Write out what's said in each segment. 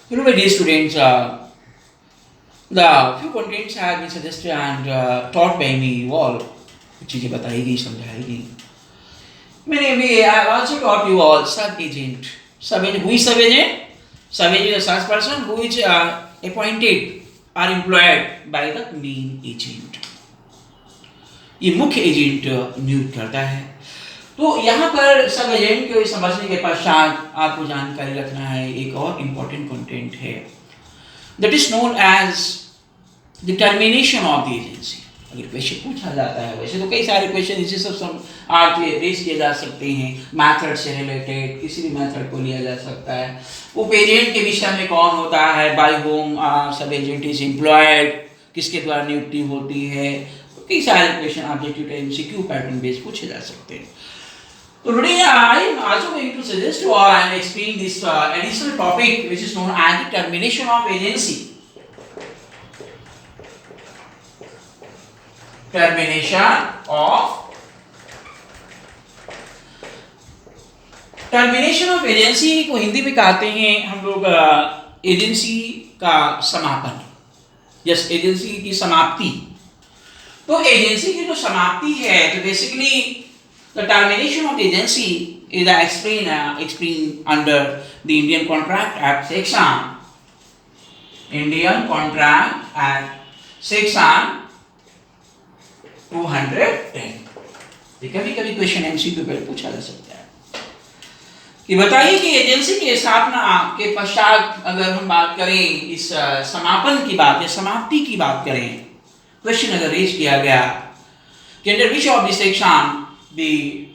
My dear students, the few contents have been suggested and taught by me you all. कुछ चीज़ें बताई गई, समझाई गई. Maybe I have also taught you all sub-agent. Sub-agent, who is sub-agent? Sub-agent is a such person who is appointed or employed by the main agent. ये मुख्य agent नियुक्त करता है. तो यहाँ पर सब एजेंट को समझने के पश्चात आपको जानकारी रखना है, एक और इम्पोर्टेंट कंटेंट है that is known as the termination of the agency. अगर क्वेश्चन पूछा जाता है, वैसे तो कई सारे क्वेश्चन इसी सब आपके रेस किए जा सकते हैं, मैथड से रिलेटेड किसी भी मैथड को लिया जा सकता है. उप एजेंट के विषय में कौन होता है, बाय होम सब एजेंट इज एम्प्लॉयड, किसके द्वारा नियुक्ति होती है, कई सारे question objective type MCQ pattern based पूछे जा सकते हैं. So today I am also going to suggest you all and explain this additional topic which is known as the termination of agency. Termination of agency को हिंदी में कहते हैं हम लोग एजेंसी का समापन. यस, एजेंसी की समाप्ति. तो एजेंसी की जो समाप्ति है, तो basically the termination of the agency is explained under the Indian Contract Act section. Indian Contract Act section 210. कभी कभी क्वेश्चन एमसीक्यू पे पूछा जा सकता है कि बताइए कि एजेंसी की स्थापना के पश्चात अगर हम बात करें, इस समापन की बात या समाप्ति की बात करें, क्वेश्चन अगर रेज किया गया कि under which of this section the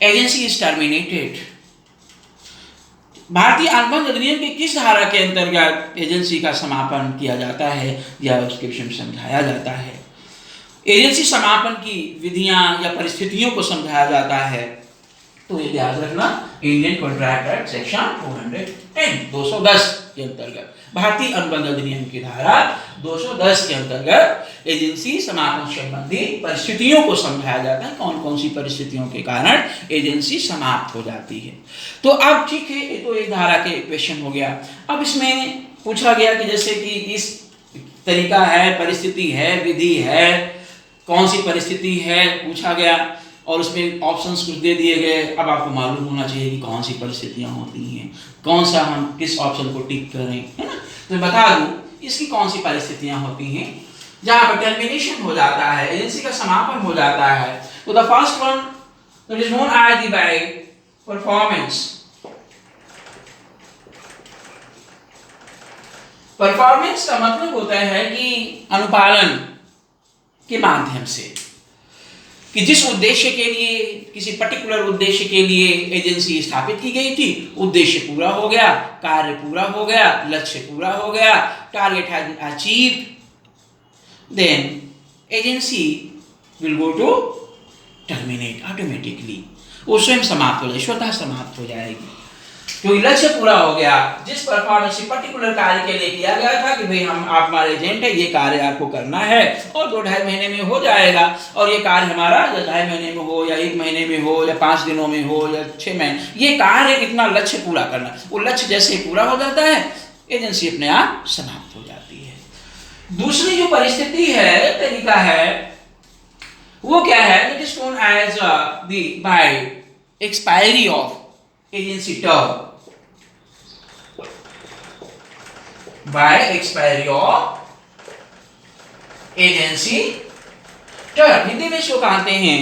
agency is terminated. भारतीय अनुबंध अधिनियम के किस धारा के अंतर्गत एजेंसी का समापन किया जाता है या उसके विषय में समझाया जाता है. एजेंसी समापन की विधियां या परिस्थितियों को समझाया जाता है. तो ये याद रखना, इंडियन कॉन्ट्रैक्ट एक्ट सेक्शन 210 के अंतर्गत, भारतीय अनुबंध अधिनियम की धारा 210 के अंतर्गत एजेंसी समापन संबंधी परिस्थितियों को समझाया जाता है. कौन कौन सी परिस्थितियों के कारण एजेंसी समाप्त हो जाती है. तो अब ठीक है, ये तो एक धारा के क्वेश्चन हो गया. अब इसमें पूछा गया कि जैसे कि इस तरीका है, परिस्थिति है, विधि है, कौन सी परिस्थिति है पूछा गया और उसमें ऑप्शंस कुछ दे दिए गए. अब आपको मालूम होना चाहिए कि कौन सी परिस्थितियां होती हैं, कौन सा हम किस ऑप्शन को टिक करें, है ना. तो बता दूं इसकी कौन सी परिस्थितियां होती हैं जहां पर टर्मिनेशन हो जाता है, एजेंसी का समापन हो जाता है. तो the first one that is known as the by performance. Performance का मतलब होता है कि अनुपालन के माध्यम से, कि जिस उद्देश्य के लिए, किसी पर्टिकुलर उद्देश्य के लिए एजेंसी स्थापित की गई थी, उद्देश्य पूरा हो गया, कार्य पूरा हो गया, लक्ष्य पूरा हो गया, target has been achieved, then agency will go to terminate automatically. वो स्वयं समाप्त हो जाएगी, स्वतः समाप्त हो जाएगी, क्योंकि लक्ष्य पूरा हो गया. जिस परफॉर्मेंस पर्टिकुलर कार्य के लिए किया गया था कि भाई हम आप हमारे एजेंट है, ये कार्य आपको करना है और 2-2.5 महीने में हो जाएगा, और ये कार्य हमारा 2.5 महीने में हो या 1 महीने में हो या 5 दिनों में हो या 6 महीने, ये कार्य इतना लक्ष्य पूरा करना. वो लक्ष्य जैसे पूरा हो जाता है, एजेंसी अपने आप समाप्त हो जाती है. दूसरी जो परिस्थिति है, तरीका है, वो क्या है, that is known as the by expiry of agency term. By expiry of agency term. Hindi में इसको कहते हैं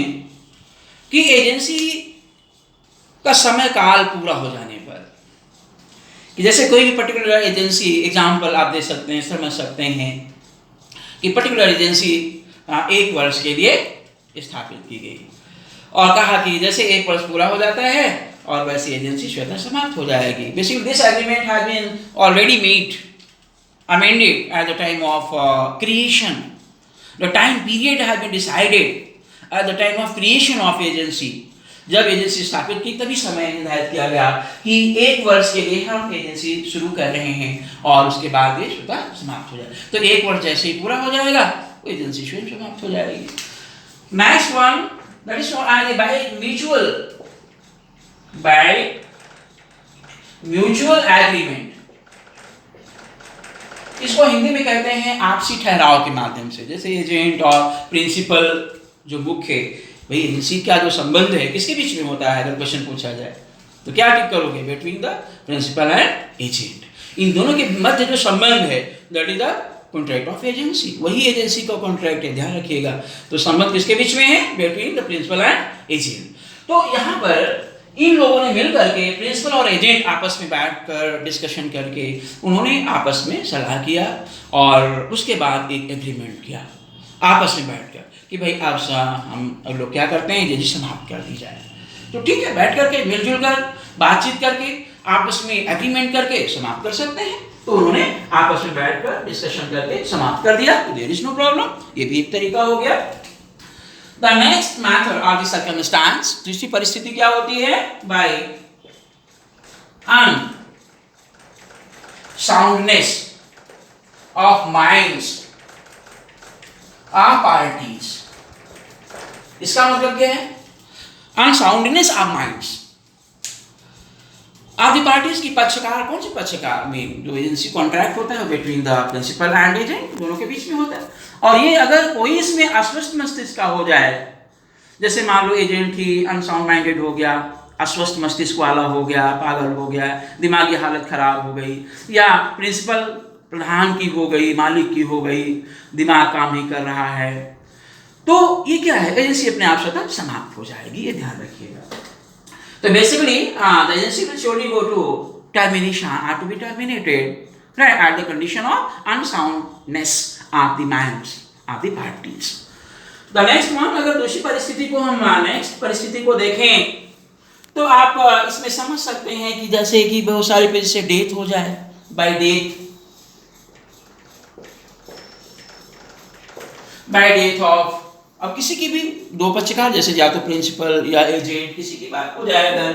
कि एजेंसी का समय काल पूरा हो जाने पर, कि जैसे कोई भी पर्टिकुलर एजेंसी, एग्जाम्पल आप दे सकते हैं, समझ सकते हैं कि पर्टिकुलर एजेंसी 1 वर्ष के लिए स्थापित की गई और कहा कि जैसे 1 वर्ष पूरा हो जाता है और वैसे एजेंसी स्वतः समाप्त हो जाएगी. Basically this agreement has been already made amended at the time of creation. The time period has been decided at the time of creation of agency. जब एजेंसी स्थापित की तभी समय निर्धारित किया गया कि 1 वर्ष के लिए हम एजेंसी शुरू कर रहे हैं और उसके बाद ये स्वतः समाप्त हो जाएगा. तो 1 वर्ष जैसे ही पूरा हो जाएगा, वो एजेंसी स्वयं समाप्त हो जाएगी. Next one that is by mutual agreement. इसको हिंदी में कहते हैं आपसी ठहराव के माध्यम से। जैसे एजेंट और प्रिंसिपल जो मुख्य भाई एजेंसी का जो संबंध है किसके बीच में होता है, अगर क्वेश्चन पूछा जाए तो क्या टिक करोगे, between the principal and agent. इन दोनों के मध्य जो संबंध है that is the contract of agency, वही एजेंसी का कॉन्ट्रैक्ट है, ध्यान रखिएगा। तो संबंध किसके बीच में है, between the principal and agent. तो यहाँ पर इन लोगों ने मिल करके प्रिंसिपल और एजेंट आपस में बैठकर डिस्कशन करके उन्होंने आपस में सलाह किया और उसके बाद एक एग्रीमेंट किया आपस में बैठकर कि भाई आप हम लोग क्या करते हैं, ये समाप्त कर दी जाए। तो ठीक है, बैठ करके मिलजुल कर बातचीत करके आपस में एग्रीमेंट करके समाप्त कर सकते हैं। तो उन्होंने आपस में बैठकर डिस्कशन करके समाप्त कर दिया, तो देयर इज नो प्रॉब्लम, ये भी एक तरीका हो गया। The next method of the circumstance, दूसरी परिस्थिति क्या होती है, by unsoundness of minds of parties. इसका मतलब क्या है, unsoundness of minds of the parties की पक्षकार, कौन से पक्षकार में जो एजेंसी कॉन्ट्रैक्ट होता है between the principal and agent, दोनों के बीच में होता है। और ये अगर कोई इसमें अस्वस्थ मस्तिष्क का हो जाए, जैसे मान लो एजेंट ही अनसाउंड माइंडेड हो गया, अस्वस्थ मस्तिष्क वाला हो गया, पागल हो गया, दिमागी हालत खराब हो गई, या प्रिंसिपल प्रधान की हो गई, मालिक की हो गई, दिमाग काम नहीं कर रहा है, तो ये क्या है, एजेंसी अपने आप स्वतः समाप्त हो जाएगी, ये ध्यान रखिएगा। तो basically the agency will surely go to termination or to be terminated right at the condition of unsoundness of the minds of the parties. The next one, अगर दूसरी परिस्थिति को हम नेक्स्ट परिस्थिति को देखें तो आप इसमें समझ सकते हैं कि जैसे कि बहुत सारी पेज से डेथ हो जाए, बाय डेथ ऑफ, अब किसी की भी दो पक्षकार, जैसे या तो प्रिंसिपल या एजेंट, किसी की बात हो जाए अगर,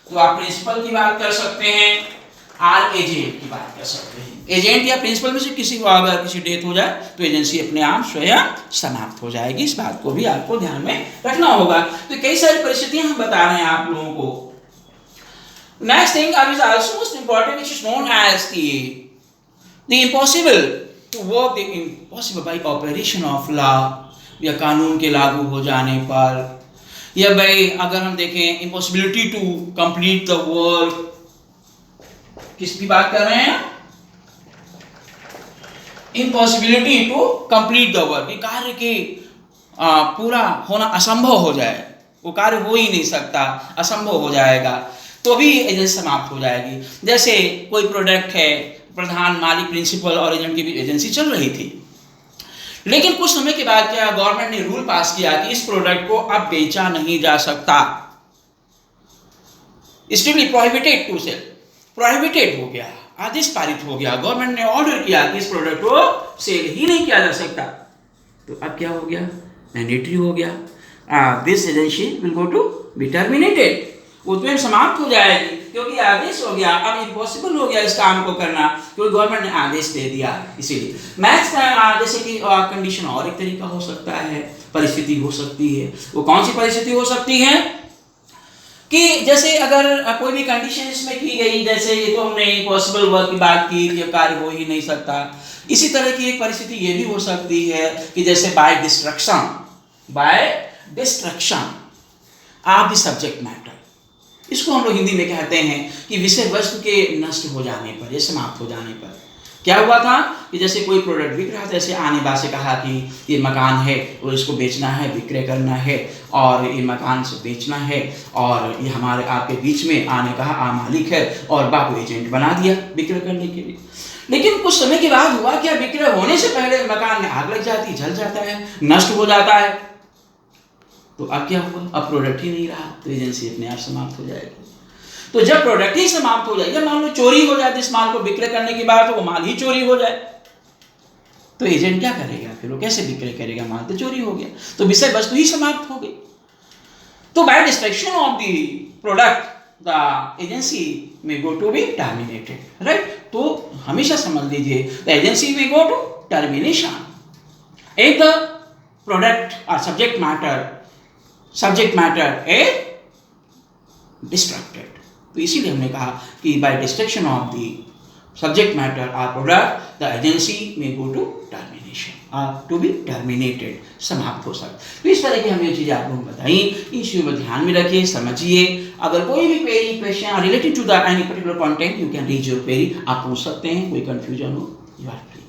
तो आप प्रिंसिपल की बात कर सकते हैं और एजेंट की बात कर सकते हैं। एजेंट या प्रिंसिपल में से किसी को अगर किसी डेथ हो जाए तो एजेंसी अपने आप स्वयं समाप्त हो जाएगी, इस बात को भी आपको ध्यान में रखना होगा। तो कई सारी परिस्थितियां हम बता रहे हैं आप लोगों को। Next thing is also most important, which is known as the impossible to work, the impossible by operation of law, या कानून के लागू हो जाने पर, या भाई अगर हम देखें impossibility to complete the work, किसकी बात कर रहे हैं, impossibility to complete the work, कार्य के पूरा होना असंभव हो जाए, वो कार्य हो ही नहीं सकता, असंभव हो जाएगा, तो भी एजेंसी समाप्त हो जाएगी। जैसे कोई प्रोडक्ट है, प्रधान, मालिक, प्रिंसिपल और एजेंट की भी एजेंसी चल रही थी, लेकिन कुछ समय के बाद क्या गवर्नमेंट ने रूल पास किया कि इस प्रोडक्ट को अब बेचा नहीं जा सकता, strictly prohibited to sell, prohibited हो गया, आदेश पारित हो गया, गवर्नमेंट ने ऑर्डर किया कि इस प्रोडक्ट को सेल ही नहीं किया जा सकता। तो अब क्या हो गया, मैंडेटरी हो गया, this agency will go to be terminated, वो तुरंत समाप्त हो जाएगी, क्योंकि आदेश हो गया, अब इम्पॉसिबल हो गया इस काम को करना, क्योंकि गवर्नमेंट ने आदेश दे दिया। इसीलिए मैक्स जैसे कि कंडीशन और एक तरीका हो सकता है, परिस्थिति हो सकती है, वो कौन सी परिस्थिति हो सकती है कि जैसे अगर कोई भी कंडीशन इसमें की गई, जैसे ये तो हमने इम्पॉसिबल वर्क की बात की, ये कार्य हो ही नहीं सकता, इसी तरह की एक परिस्थिति ये भी हो सकती है कि जैसे by destruction of the subject matter, इसको हम लोग हिंदी में कहते हैं कि विषय वस्तु के नष्ट हो जाने पर, ये समाप्त हो जाने पर। क्या हुआ था कि जैसे कोई प्रोडक्ट बिक रहा था, जैसे आने बात से कहा कि ये मकान है और इसको बेचना है, विक्रय करना है, और ये मकान से बेचना है, और ये हमारे आपके बीच में आने कहा, आ मालिक है, और बापू एजेंट बना दिया विक्रय करने के लिए। लेकिन कुछ समय के बाद हुआ क्या, विक्रय होने से पहले मकान में आग लग जाती, जल जाता है, नष्ट हो जाता है, तो अब क्या हुआ, अब प्रोडक्ट ही नहीं रहा, तो एजेंसी अपने आप समाप्त हो जाएगी। तो जब प्रोडक्ट ही समाप्त हो जाए, या मान लो चोरी हो जाए, इस माल को विक्रय करने के बाद वो माल ही चोरी हो जाए, तो एजेंट क्या करेगा, फिर वो कैसे विक्रय करेगा, माल तो चोरी हो गया, तो विषय वस्तु ही समाप्त हो गई। तो by destruction of the product the agency में go to be terminated, right. तो हमेशा समझ लीजिए, द एजेंसी में go to termination if the product और सब्जेक्ट मैटर इज डिस्ट्रक्टेड। तो इसीलिए हमने कहा कि by destruction of the subject matter or product, the agency may go to termination or to be terminated, समाप्त हो सकता। तो इस तरह की हम ये चीज़ें आपको बताई, इस चीज़ में ध्यान में रखिए, समझिए। अगर कोई भी query question related to the any particular content, you can raise your query, आप पूछ सकते हैं, कोई कंफ्यूजन हो, यू आर फ्री।